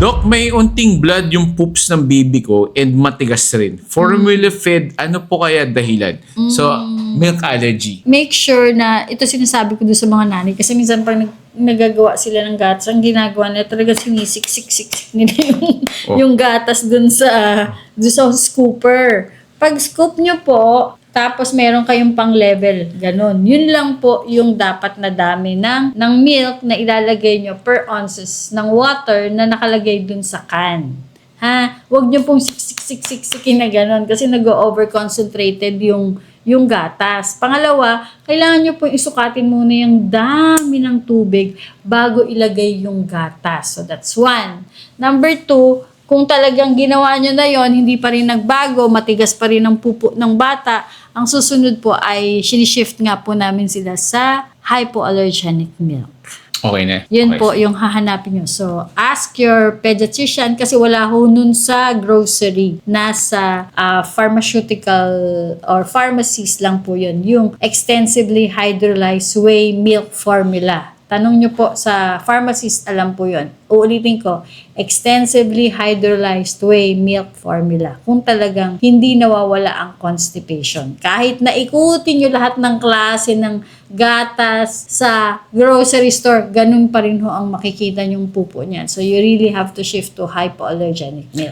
Dok, may unting blood yung poops ng baby ko and matigas rin. Formula fed, ano po kaya dahilan? So, milk allergy. Make sure na, ito sinasabi ko doon sa mga nanay, kasi minsan pag nagagawa sila ng gatas, ang ginagawa nila talaga sinisik-sik nila yung gatas doon sa scooper. Pag scoop nyo po, tapos meron kayong pang level, ganun. Yun lang po yung dapat na dami ng milk na ilalagay nyo per ounces ng water na nakalagay dun sa can. Ha? Huwag nyo pong siksikin na ganun kasi nag-over-concentrated yung gatas. Pangalawa, kailangan nyo pong isukatin muna yung dami ng tubig bago ilagay yung gatas. So that's one. Number two, kung talagang ginawa nyo na yon, hindi pa rin nagbago, matigas pa rin ang pupo ng bata, ang susunod po ay shift nga po namin sila sa hypoallergenic milk. Okay na. Yun Okay. po yung hahanapin nyo. So, ask your pediatrician kasi wala ho nun sa grocery. Nasa pharmaceutical or pharmacies lang po yun. Yung extensively hydrolyzed whey milk formula. Tanong nyo po sa pharmacist, alam po yun. Uulitin ko, extensively hydrolyzed whey milk formula. Kung talagang hindi nawawala ang constipation. Kahit na ikutin nyo lahat ng klase ng gatas sa grocery store, ganun pa rin ho ang makikita nyong pupo niyan. So you really have to shift to hypoallergenic milk.